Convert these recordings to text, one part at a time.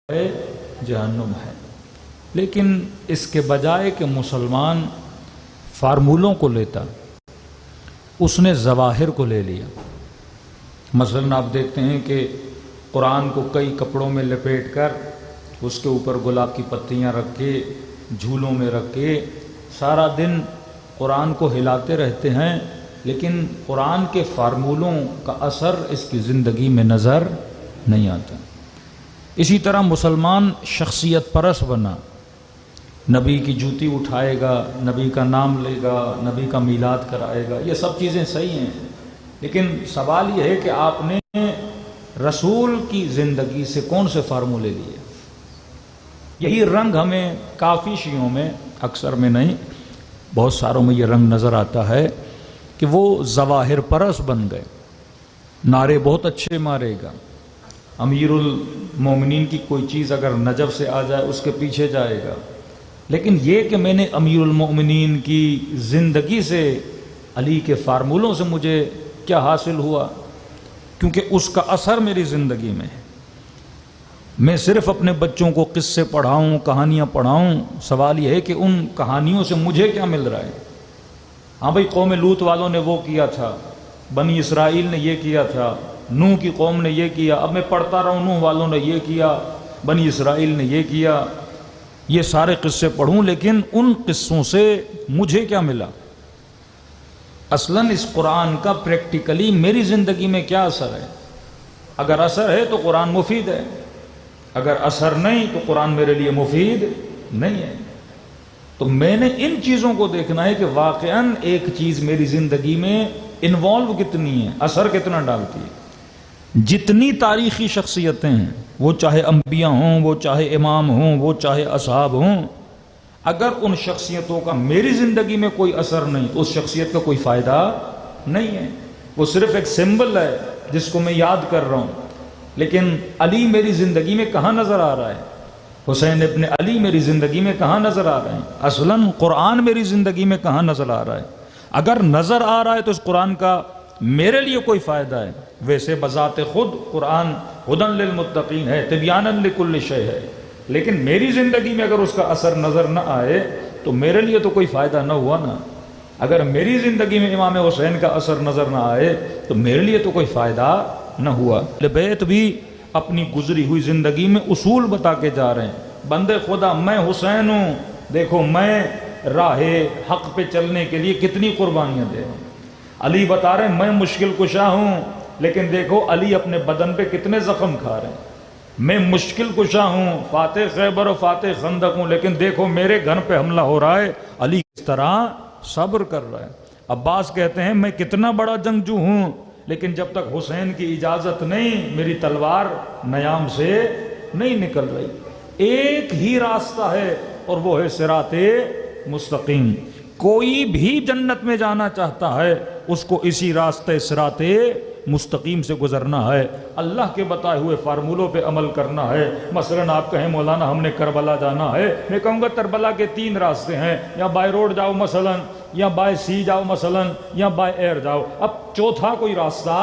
जहन्नुम है। लेकिन इसके बजाय कि मुसलमान फार्मूलों को लेता, उसने ज़वाहिर को ले लिया। मसलन आप देखते हैं कि कुरान को कई कपड़ों में लपेट कर उसके ऊपर गुलाब की पत्तियां रख के झूलों में रख के सारा दिन कुरान को हिलाते रहते हैं, लेकिन कुरान के फार्मूलों का असर इसकी ज़िंदगी में नज़र नहीं आता। इसी तरह मुसलमान शख्सियत परस बना, नबी की जूती उठाएगा, नबी का नाम लेगा, नबी का मीलाद कराएगा, ये सब चीज़ें सही हैं, लेकिन सवाल ये है कि आपने रसूल की ज़िंदगी से कौन से फार्मूले लिए। यही रंग हमें काफ़ी शियों में, अक्सर में नहीं, बहुत सारों में ये रंग नज़र आता है कि वो ज़वाहिर परस बन गए। नारे बहुत अच्छे मारेगा, अमीरुल मोमिनीन की कोई चीज़ अगर नजब से आ जाए उसके पीछे जाएगा, लेकिन ये कि मैंने अमीरुल मोमिनीन की ज़िंदगी से, अली के फार्मूलों से मुझे क्या हासिल हुआ, क्योंकि उसका असर मेरी ज़िंदगी में है। मैं सिर्फ अपने बच्चों को किस्से पढ़ाऊँ, कहानियाँ पढ़ाऊँ, सवाल यह है कि उन कहानियों से मुझे क्या मिल रहा है। हाँ भाई, कौम लूत वालों ने वो किया था, बनी इसराइल ने ये किया था, नूह की कौम ने ये किया, अब मैं पढ़ता रहूँ नूह वालों ने ये किया, बनी इसराइल ने ये किया, ये सारे किस्से पढ़ूं, लेकिन उन किस्सों से मुझे क्या मिला। असलन इस कुरान का प्रैक्टिकली मेरी ज़िंदगी में क्या असर है। अगर असर है तो कुरान मुफीद है, अगर असर नहीं तो कुरान मेरे लिए मुफीद नहीं है। तो मैंने इन चीज़ों को देखना है कि वाक़अन एक चीज़ मेरी ज़िंदगी में इन्वॉल्व कितनी है, असर कितना डालती है। जितनी तारीख़ी शख्सियतें हैं, वो चाहे अंबिया हों, वो चाहे इमाम हों, वो चाहे असहाब हों, अगर उन शख्सियतों का मेरी ज़िंदगी में कोई असर नहीं तो उस शख्सियत का कोई फ़ायदा नहीं है। वो सिर्फ एक सिंबल है जिसको मैं याद कर रहा हूँ। लेकिन अली मेरी ज़िंदगी में कहाँ नज़र आ रहा है, हुसैन इब्न अली मेरी ज़िंदगी में कहाँ नज़र आ रहे हैं, असलन कुरान मेरी ज़िंदगी में कहाँ नज़र आ रहा है। अगर नज़र आ रहा है तो उस कुरान का मेरे लिए कोई फ़ायदा है। वैसे बज़ाते खुद कुरान हुदन लिल मुत्तकीन है, तिब्यानन लिकुल्लि शै है, लेकिन मेरी ज़िंदगी में अगर उसका असर नज़र न आए तो मेरे लिए तो कोई फ़ायदा न हुआ ना। अगर मेरी ज़िंदगी में इमाम हुसैन का असर नज़र न आए तो मेरे लिए तो कोई फ़ायदा न हुआ। बैत भी अपनी गुजरी हुई ज़िंदगी में उसूल बता के जा रहे हैं, बंदे खुदा मैं हुसैन हूँ, देखो मैं राहे हक़ पे चलने के लिए कितनी कुर्बानियाँ दे रहा हूँ। अली बता रहे हैं मैं मुश्किल कुशा हूँ, लेकिन देखो अली अपने बदन पे कितने ज़ख्म खा रहे हैं। मैं मुश्किल कुशा हूँ, फातेह खैबर और फातेह खंदक हूँ, लेकिन देखो मेरे घर पे हमला हो रहा है, अली किस तरह सब्र कर रहा है। अब्बास कहते हैं मैं कितना बड़ा जंगजू हूँ, लेकिन जब तक हुसैन की इजाज़त नहीं मेरी तलवार नयाम से नहीं निकल रही। एक ही रास्ता है और वो है सिराते मुस्तकीम। कोई भी जन्नत में जाना चाहता है उसको इसी रास्ते सिराते मुस्तकीम से गुजरना है, अल्लाह के बताए हुए फार्मूलों पे अमल करना है। मसलन आप कहें मौलाना हमने करबला जाना है, मैं कहूँगा करबला के 3 रास्ते हैं, या बाय रोड जाओ मसलन, या बाय सी जाओ मसलन, या बाय एयर जाओ। अब चौथा कोई रास्ता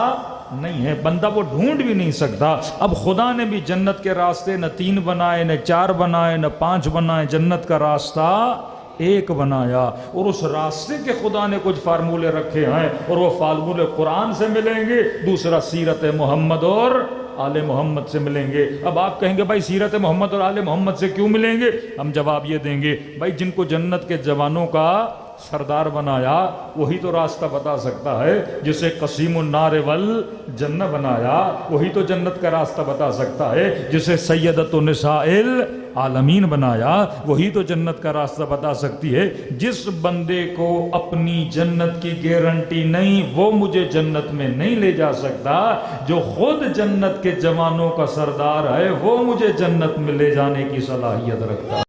नहीं है, बंदा वो ढूंढ भी नहीं सकता। अब खुदा ने भी जन्नत के रास्ते न 3 बनाए, न 4 बनाए, न 5 बनाए, जन्नत का रास्ता एक बनाया, और उस रास्ते के खुदा ने कुछ फार्मूले रखे हैं, और वो फार्मूले कुरान से मिलेंगे, दूसरा सीरत मोहम्मद और आले मोहम्मद से मिलेंगे। अब आप कहेंगे भाई सीरत मोहम्मद और आले मोहम्मद से क्यों मिलेंगे, हम जवाब ये देंगे भाई जिनको जन्नत के जवानों का सरदार बनाया वही तो रास्ता बता सकता है। जिसे कसीमुन नार वल जन्नत बनाया वही तो जन्नत का रास्ता बता सकता है। जिसे सैयदतुन निसाइल आलमीन बनाया वही तो जन्नत का रास्ता बता सकती है। जिस बंदे को अपनी जन्नत की गारंटी नहीं वो मुझे जन्नत में नहीं ले जा सकता, जो खुद जन्नत के जवानों का सरदार है वो मुझे जन्नत में ले जाने की सलाहियत रखता है।